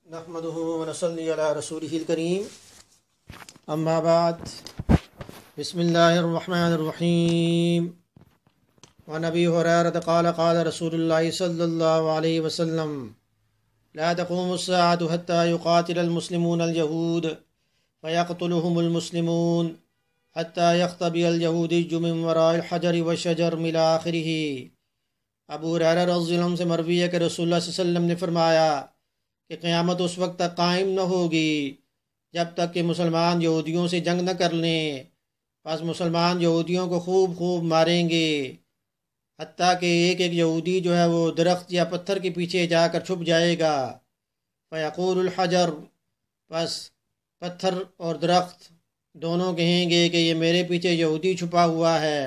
نحمده ونصلي على رسوله الكريم اما بعد بسم الله الرحمن الرحيم وعن ابي هريرة قال قال رسول الله صلى الله عليه وسلم لا تقوم الساعة حتى يقاتل المسلمون اليهود فيقتلهم المسلمون حتى يختبئ اليهودي من وراء الحجر والشجر من آخره۔ ابو ہریرہ رضی اللہ عنہ سے مروی ہے کہ رسول اللہ صلی اللہ علیہ وسلم نے فرمایا کہ قیامت اس وقت تک قائم نہ ہوگی جب تک کہ مسلمان یہودیوں سے جنگ نہ کر لیں، پس مسلمان یہودیوں کو خوب ماریں گے، حتیٰ کہ ایک یہودی جو ہے وہ درخت یا پتھر کے پیچھے جا کر چھپ جائے گا۔ فیقول الحجر، پس پتھر اور درخت دونوں کہیں گے کہ یہ میرے پیچھے یہودی چھپا ہوا ہے،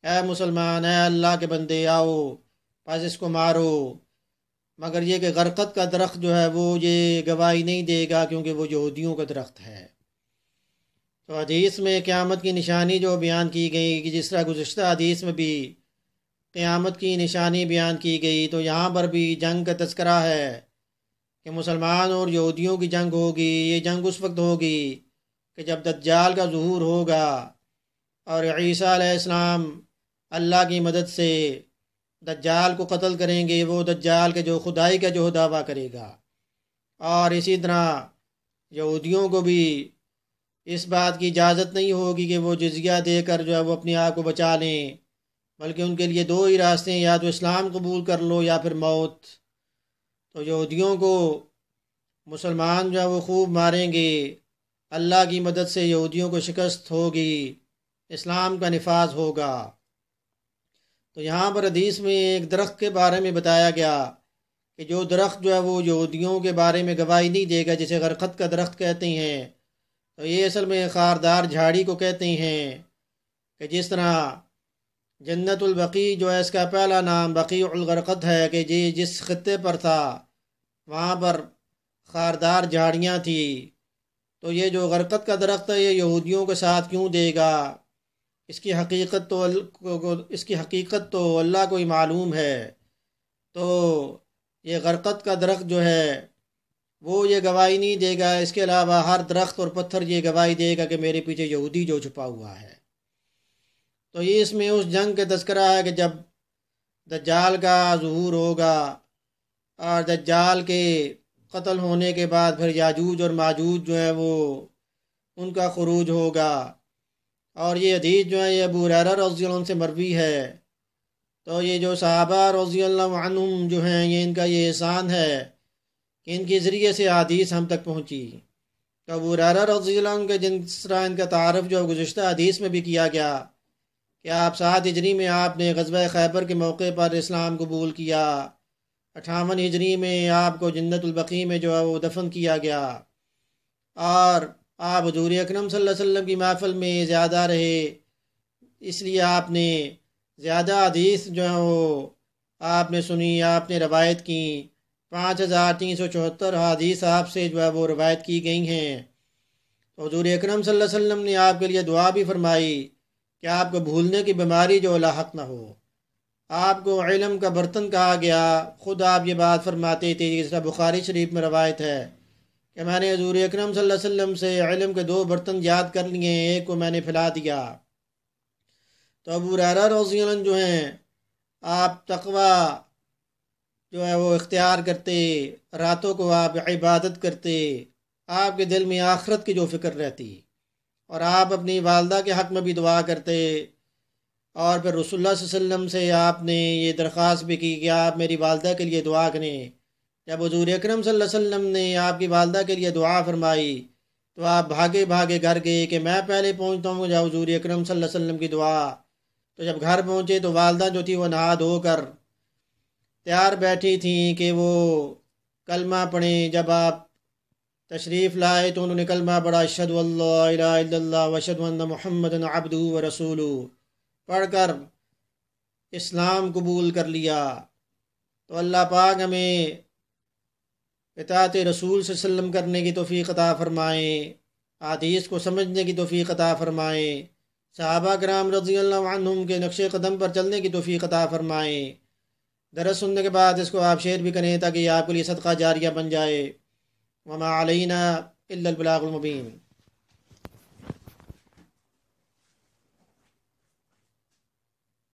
اے مسلمان، اے اللہ کے بندے آؤ، پس اس کو مارو۔ مگر یہ کہ غرقت کا درخت جو ہے وہ یہ گواہی نہیں دے گا کیونکہ وہ یہودیوں کا درخت ہے۔ تو حدیث میں قیامت کی نشانی جو بیان کی گئی کہ جس طرح گزشتہ حدیث میں بھی قیامت کی نشانی بیان کی گئی، تو یہاں پر بھی جنگ کا تذکرہ ہے کہ مسلمان اور یہودیوں کی جنگ ہوگی۔ یہ جنگ اس وقت ہوگی کہ جب دجال کا ظہور ہوگا اور عیسیٰ علیہ السلام اللہ کی مدد سے دجال کو قتل کریں گے، وہ دجال کے جو خدائی کا جو دعویٰ کرے گا، اور اسی طرح یہودیوں کو بھی اس بات کی اجازت نہیں ہوگی کہ وہ جزیہ دے کر جو ہے وہ اپنے آپ کو بچا لیں، بلکہ ان کے لیے دو ہی راستے ہیں، یا تو اسلام قبول کر لو یا پھر موت۔ تو یہودیوں کو مسلمان جو ہے وہ خوب ماریں گے، اللہ کی مدد سے یہودیوں کو شکست ہوگی، اسلام کا نفاذ ہوگا۔ تو یہاں پر حدیث میں ایک درخت کے بارے میں بتایا گیا کہ جو درخت جو ہے وہ یہودیوں کے بارے میں گواہی نہیں دے گا، جسے غرقت کا درخت کہتے ہیں، تو یہ اصل میں خاردار جھاڑی کو کہتے ہیں، کہ جس طرح جنت البقیع جو ہے اس کا پہلا نام بقیع الغرقد ہے کہ جس خطے پر تھا وہاں پر خاردار جھاڑیاں تھیں، تو یہ جو غرقت کا درخت ہے یہ یہودیوں کے ساتھ کیوں دے گا؟ اس کی حقیقت تو اللہ کو ہی معلوم ہے۔ تو یہ غرقت کا درخت جو ہے وہ یہ گواہی نہیں دے گا، اس کے علاوہ ہر درخت اور پتھر یہ گواہی دے گا کہ میرے پیچھے یہودی جو چھپا ہوا ہے۔ تو یہ اس میں اس جنگ کا تذکرہ ہے کہ جب دجال کا ظہور ہوگا اور دجال کے قتل ہونے کے بعد پھر یاجوج اور ماجوج جو ہے وہ ان کا خروج ہوگا۔ اور یہ حدیث جو ہے یہ ابو ہریرہ رضی اللہ عنہ سے مروی ہے۔ تو یہ جو صحابہ رضی اللہ عنہم جو ہیں یہ ان کا یہ احسان ہے کہ ان کے ذریعے سے حدیث ہم تک پہنچی۔ تو ابو ہریرہ رضی اللہ عنہ کے جس طرح ان کا تعارف جو گزشتہ حدیث میں بھی کیا گیا کہ آپ 7 ہجری میں آپ نے غزوہ خیبر کے موقع پر اسلام قبول کیا، 58 ہجری میں آپ کو جنت البقیع میں جو ہے وہ دفن کیا گیا، اور آپ حضور اکرم صلی اللہ علیہ وسلم کی محفل میں زیادہ رہے، اس لیے آپ نے زیادہ حدیث جو ہے وہ آپ نے سنی، آپ نے روایت کی، 5374 حدیث آپ سے جو ہے وہ روایت کی گئی ہیں۔ تو حضور اکرم صلی اللہ علیہ وسلم نے آپ کے لیے دعا بھی فرمائی کہ آپ کو بھولنے کی بیماری جو لاحق نہ ہو۔ آپ کو علم کا برتن کہا گیا، خود آپ یہ بات فرماتے تھے، جس طرح بخاری شریف میں روایت ہے کہ میں نے حضور اکرم صلی اللہ علیہ وسلم سے علم کے 2 برتن یاد کر لیے، ایک کو میں نے پھیلا دیا۔ تو ابو ہریرہ رضی اللہ عنہ جو ہیں آپ تقوی جو ہے وہ اختیار کرتے، راتوں کو آپ عبادت کرتے، آپ کے دل میں آخرت کی جو فکر رہتی، اور آپ اپنی والدہ کے حق میں بھی دعا کرتے، اور پھر رسول اللہ صلی اللہ علیہ وسلم سے آپ نے یہ درخواست بھی کی کہ آپ میری والدہ کے لیے دعا کریں۔ جب حضور اکرم صلی اللہ علیہ وسلم نے آپ کی والدہ کے لیے دعا فرمائی تو آپ بھاگے گھر گئے کہ میں پہلے پہنچتا ہوں جب حضور اکرم صلی اللہ علیہ وسلم کی دعا۔ تو جب گھر پہنچے تو والدہ جو تھی وہ نہا دھو کر تیار بیٹھی تھیں کہ وہ کلمہ پڑھیں۔ جب آپ تشریف لائے تو انہوں نے کلمہ پڑھا، اشہد ان لا الہ الا اللہ واشہد ان محمدا عبدہ ورسولہ، پڑھ کر اسلام قبول کر لیا۔ تو اللہ پاک ہمیں اطاعت رسول صلی اللہ علیہ وسلم کرنے کی توفیق عطا فرمائیں، حدیث کو سمجھنے کی توفیق عطا فرمائیں، صحابہ کرام رضی اللہ عنہم کے نقش قدم پر چلنے کی توفیق عطا فرمائیں۔ درس سننے کے بعد اس کو آپ شیئر بھی کریں تاکہ یہ آپ کے لیے صدقہ جاریہ بن جائے۔ وما علینا الا البلاغ المبین.